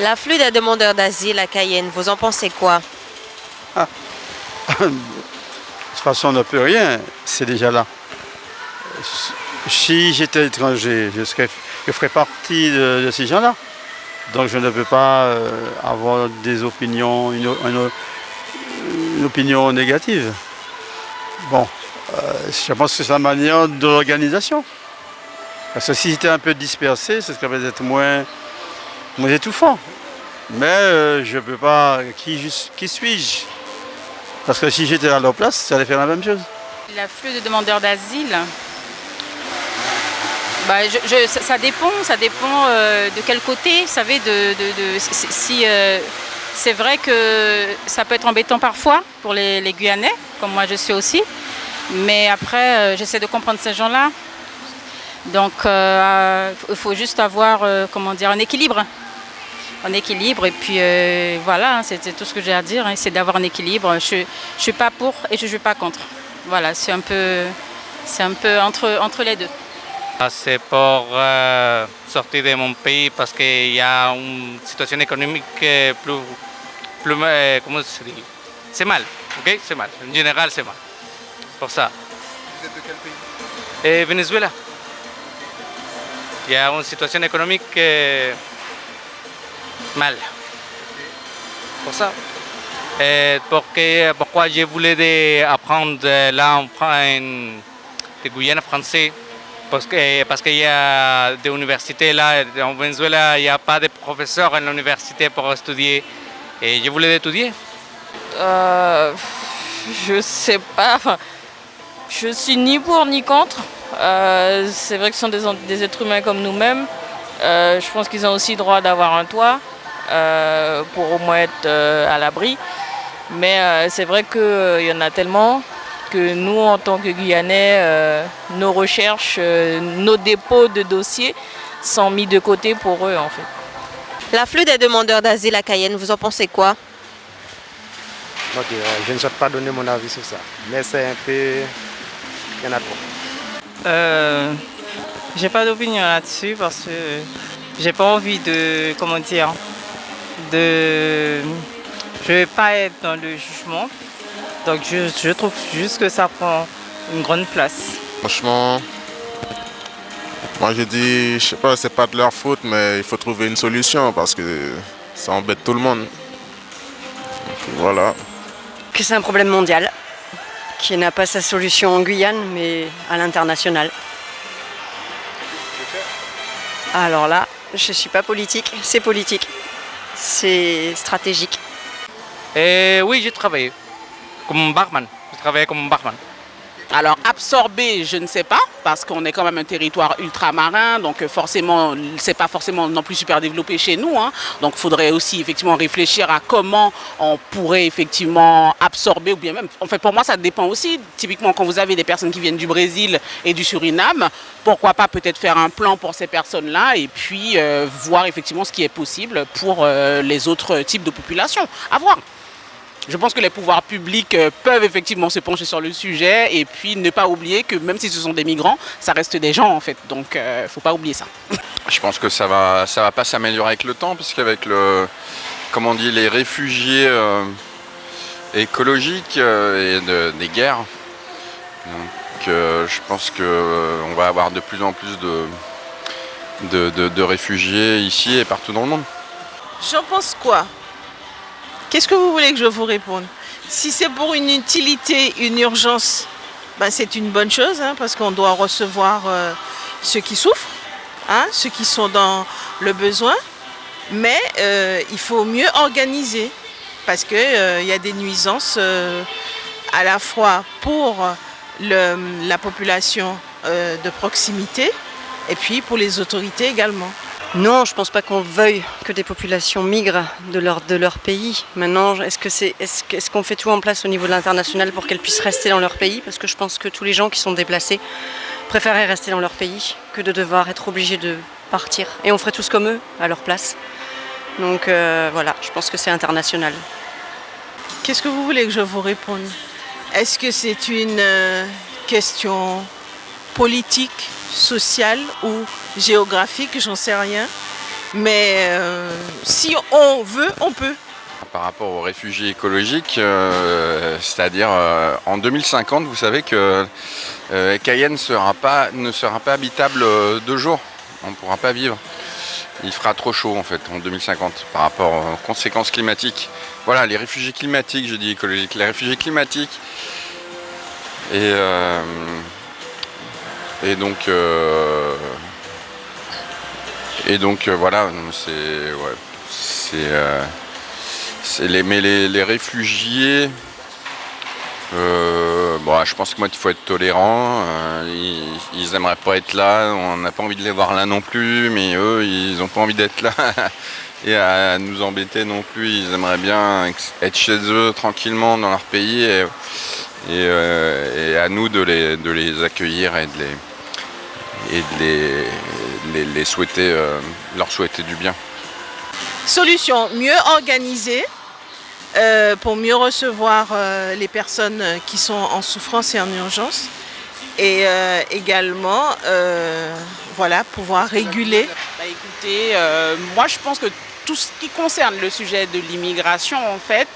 L'afflux des demandeurs d'asile à Cayenne, vous en pensez quoi? Ah, de toute façon, on ne peut rien, c'est déjà là. Si j'étais étranger, je ferais partie de ces gens-là. Donc je ne peux pas avoir des opinions, une opinion négative. Bon, je pense que c'est la manière de l'organisation. Parce que si j'étais un peu dispersé, ce serait peut-être moins étouffant. Mais je ne peux pas. Qui suis-je? Parce que si j'étais à leur place, ça allait faire la même chose. L'afflux de demandeurs d'asile, ça dépend de quel côté, vous savez, si c'est vrai que ça peut être embêtant parfois pour les Guyanais, comme moi je suis aussi, mais après j'essaie de comprendre ces gens-là. Donc il faut juste avoir un équilibre. Un équilibre et puis voilà, c'est tout ce que j'ai à dire, hein, c'est d'avoir un équilibre. Je ne suis pas pour et je ne suis pas contre. Voilà, c'est un peu entre les deux. C'est pour sortir de mon pays parce qu'il y a une situation économique comment se dit? C'est mal, ok? C'est mal. En général, c'est mal. Pour ça. Vous êtes de quel pays? Venezuela. Il y a une situation économique mal. Pour ça. Pourquoi je voulais apprendre là en Guyane français? Parce qu'il y a des universités là, en Venezuela, il n'y a pas de professeurs à l'université pour étudier. Et je voulais étudier. Je sais pas, enfin, je suis ni pour ni contre. C'est vrai que ce sont des êtres humains comme nous-mêmes. Je pense qu'ils ont aussi droit d'avoir un toit pour au moins être à l'abri. Mais c'est vrai qu'il y en a tellement que nous, en tant que Guyanais, nos recherches, nos dépôts de dossiers sont mis de côté pour eux, en fait. L'afflux des demandeurs d'asile à Cayenne, vous en pensez quoi? Ok, je ne souhaite pas donner mon avis sur ça, mais c'est un peu... Il y en a trop. J'ai pas d'opinion là-dessus parce que j'ai pas envie de, je vais pas être dans le jugement. Donc je trouve juste que ça prend une grande place. Franchement, moi je dis, je sais pas, c'est pas de leur faute, mais il faut trouver une solution parce que ça embête tout le monde. Donc, voilà. Que c'est un problème mondial, qui n'a pas sa solution en Guyane, mais à l'international. Alors là, je suis pas politique, c'est politique. C'est stratégique. Oui, j'ai travaillé comme barman. J'ai travaillé comme barman. Alors absorber, je ne sais pas, parce qu'on est quand même un territoire ultramarin, donc forcément, c'est pas forcément non plus super développé chez nous, hein. Donc il faudrait aussi effectivement réfléchir à comment on pourrait effectivement absorber, ou bien même, en fait pour moi ça dépend aussi, typiquement quand vous avez des personnes qui viennent du Brésil et du Suriname, pourquoi pas peut-être faire un plan pour ces personnes-là et puis voir effectivement ce qui est possible pour les autres types de populations, à voir. Je pense que les pouvoirs publics peuvent effectivement se pencher sur le sujet et puis ne pas oublier que même si ce sont des migrants, ça reste des gens en fait. Donc il ne faut pas oublier ça. Je pense que ça va pas s'améliorer avec le temps, puisqu'avec les réfugiés écologiques et des guerres, donc, je pense qu'on va avoir de plus en plus de réfugiés ici et partout dans le monde. J'en pense quoi? Qu'est-ce que vous voulez que je vous réponde? Si c'est pour une utilité, une urgence, c'est une bonne chose, hein, parce qu'on doit recevoir ceux qui souffrent, hein, ceux qui sont dans le besoin. Mais il faut mieux organiser, parce qu'il y a des nuisances à la fois pour la population de proximité et puis pour les autorités également. Non, je ne pense pas qu'on veuille que des populations migrent de leur pays. Maintenant, est-ce qu'on fait tout en place au niveau de l'international pour qu'elles puissent rester dans leur pays? Parce que je pense que tous les gens qui sont déplacés préféreraient rester dans leur pays que de devoir être obligés de partir. Et on ferait tous comme eux, à leur place. Donc voilà, je pense que c'est international. Qu'est-ce que vous voulez que je vous réponde? Est-ce que c'est une question politique, sociale ou géographique? J'en sais rien. Mais si on veut, on peut. Par rapport aux réfugiés écologiques, c'est-à-dire en 2050, vous savez que Cayenne ne sera pas habitable 2 jours. On ne pourra pas vivre. Il fera trop chaud en fait en 2050 par rapport aux conséquences climatiques. Voilà, les réfugiés climatiques, je dis écologiques, les réfugiés climatiques. Et donc voilà, mais les réfugiés, je pense que moi il faut être tolérant. Ils aimeraient pas être là, on n'a pas envie de les voir là non plus, mais eux ils n'ont pas envie d'être là et à nous embêter non plus. Ils aimeraient bien être chez eux tranquillement dans leur pays et à nous de les accueillir et de les souhaiter, leur souhaiter du bien. Solution, mieux organiser pour mieux recevoir les personnes qui sont en souffrance et en urgence. Et également, pouvoir réguler. Écoutez, moi je pense que tout ce qui concerne le sujet de l'immigration, en fait,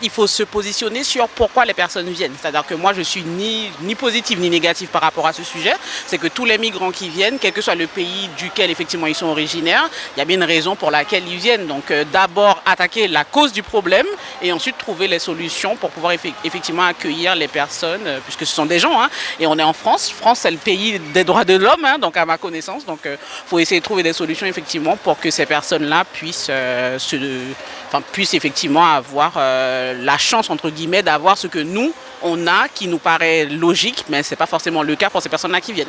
il faut se positionner sur pourquoi les personnes viennent. C'est-à-dire que moi, je suis ni positive ni négative par rapport à ce sujet. C'est que tous les migrants qui viennent, quel que soit le pays duquel effectivement ils sont originaires, il y a bien une raison pour laquelle ils viennent. Donc d'abord attaquer la cause du problème et ensuite trouver les solutions pour pouvoir effectivement accueillir les personnes, puisque ce sont des gens. Et on est en France. France, c'est le pays des droits de l'homme, donc à ma connaissance. Donc faut essayer de trouver des solutions effectivement pour que ces personnes-là puissent effectivement avoir la chance entre guillemets d'avoir ce que nous on a qui nous paraît logique, mais c'est pas forcément le cas pour ces personnes-là qui viennent.